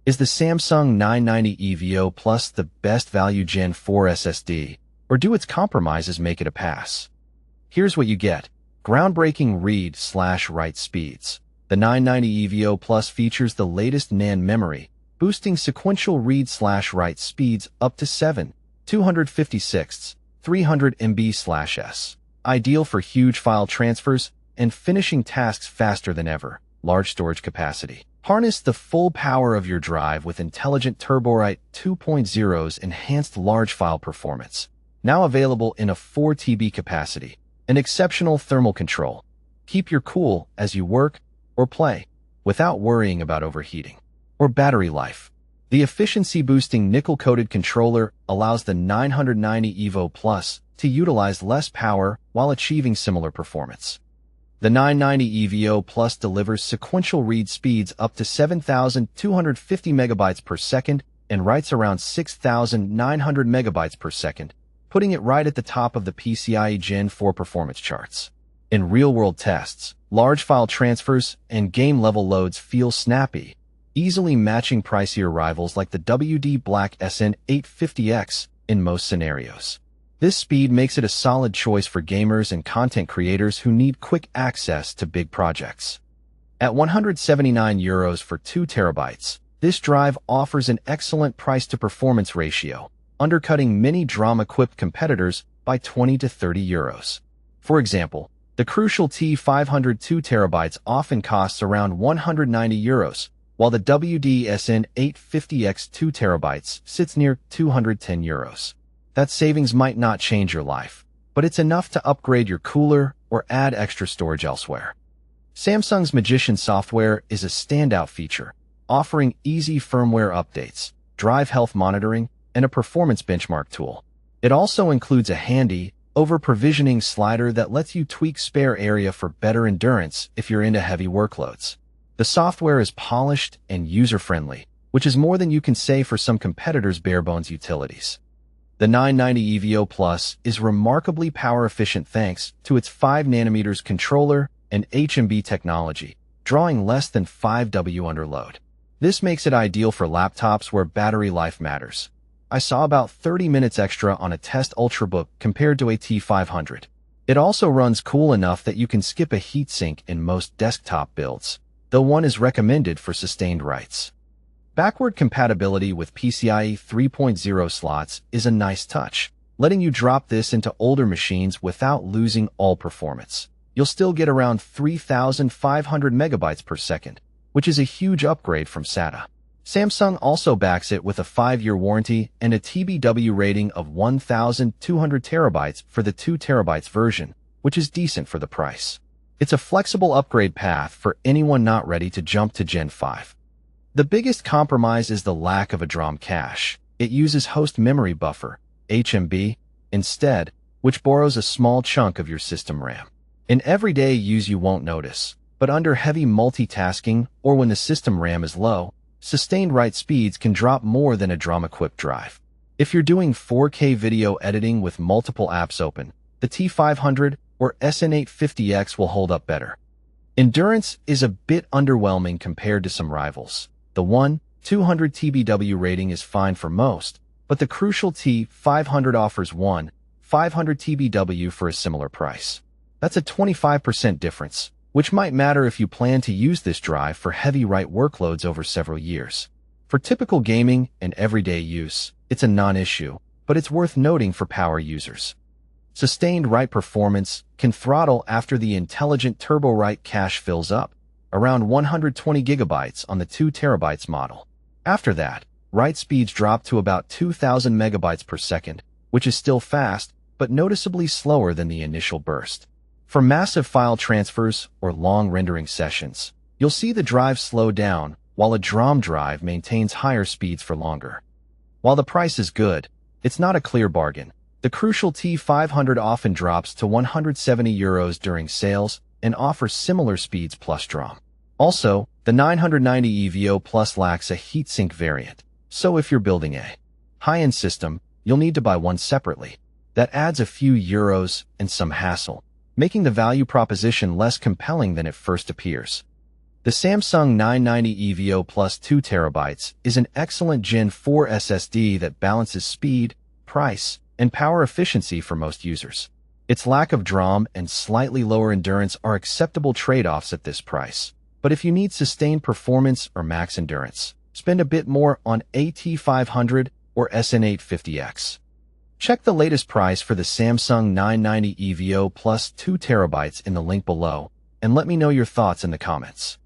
Is the Samsung 990 EVO Plus the best value Gen 4 SSD, or do its compromises make it a pass? Here's what you get. Groundbreaking read/write speeds. The 990 EVO Plus features the latest NAND memory, boosting sequential read/write speeds up to 256, 300 MB/s. Ideal for huge file transfers and finishing tasks faster than ever. Large storage capacity. Harness the full power of your drive with intelligent TurboWrite 2.0's enhanced large file performance. Now available in a 4 TB capacity. An exceptional thermal control. Keep your cool as you work or play without worrying about overheating. Or battery life. The efficiency-boosting nickel-coated controller allows the 990 EVO Plus to utilize less power while achieving similar performance. The 990 EVO Plus delivers sequential read speeds up to 7,250 megabytes per second and writes around 6,900 megabytes per second, putting it right at the top of the PCIe Gen 4 performance charts. In real-world tests, large file transfers and game-level loads feel snappy, easily matching pricier rivals like the WD Black SN850X in most scenarios. This speed makes it a solid choice for gamers and content creators who need quick access to big projects. At €179 for 2 terabytes, this drive offers an excellent price-to-performance ratio, undercutting many DRAM-equipped competitors by €20 to €30. For example, the crucial T500 2 terabytes often costs around €190, while the WD SN850X 2 terabytes sits near €210. That savings might not change your life, but it's enough to upgrade your cooler or add extra storage elsewhere. Samsung's Magician software is a standout feature, offering easy firmware updates, drive health monitoring, and a performance benchmark tool. It also includes a handy, over-provisioning slider that lets you tweak spare area for better endurance if you're into heavy workloads. The software is polished and user-friendly, which is more than you can say for some competitors' bare-bones utilities. The 990 EVO Plus is remarkably power-efficient thanks to its 5nm controller and HMB technology, drawing less than 5W under load. This makes it ideal for laptops where battery life matters. I saw about 30 minutes extra on a test Ultrabook compared to a T500. It also runs cool enough that you can skip a heatsink in most desktop builds, though one is recommended for sustained writes. Backward compatibility with PCIe 3.0 slots is a nice touch, letting you drop this into older machines without losing all performance. You'll still get around 3,500 megabytes per second, which is a huge upgrade from SATA. Samsung also backs it with a 5-year warranty and a TBW rating of 1,200 terabytes for the 2 terabytes version, which is decent for the price. It's a flexible upgrade path for anyone not ready to jump to Gen 5. The biggest compromise is the lack of a DRAM cache. It uses host memory buffer, HMB, instead, which borrows a small chunk of your system RAM. In everyday use you won't notice, but under heavy multitasking or when the system RAM is low, sustained write speeds can drop more than a DRAM-equipped drive. If you're doing 4K video editing with multiple apps open, the T500 or SN850X will hold up better. Endurance is a bit underwhelming compared to some rivals. The 200 TBW rating is fine for most, but the crucial T500 offers 500 TBW for a similar price. That's a 25% difference, which might matter if you plan to use this drive for heavy write workloads over several years. For typical gaming and everyday use, it's a non-issue, but it's worth noting for power users. Sustained write performance can throttle after the intelligent TurboWrite cache fills up, around 120 gigabytes on the 2 terabytes model. After that, write speeds drop to about 2,000 megabytes per second, which is still fast, but noticeably slower than the initial burst. For massive file transfers or long rendering sessions, you'll see the drive slow down, while a DRAM drive maintains higher speeds for longer. While the price is good, it's not a clear bargain. The crucial T500 often drops to €170 during sales and offers similar speeds plus DRAM. Also, the 990 EVO Plus lacks a heatsink variant, so if you're building a high-end system, you'll need to buy one separately. That adds a few euros and some hassle, making the value proposition less compelling than it first appears. The Samsung 990 EVO Plus 2 TB is an excellent Gen 4 SSD that balances speed, price, and power efficiency for most users. Its lack of DRAM and slightly lower endurance are acceptable trade-offs at this price. But if you need sustained performance or max endurance, spend a bit more on AT500 or SN850X. Check the latest price for the Samsung 990 EVO Plus 2 TB in the link below, and let me know your thoughts in the comments.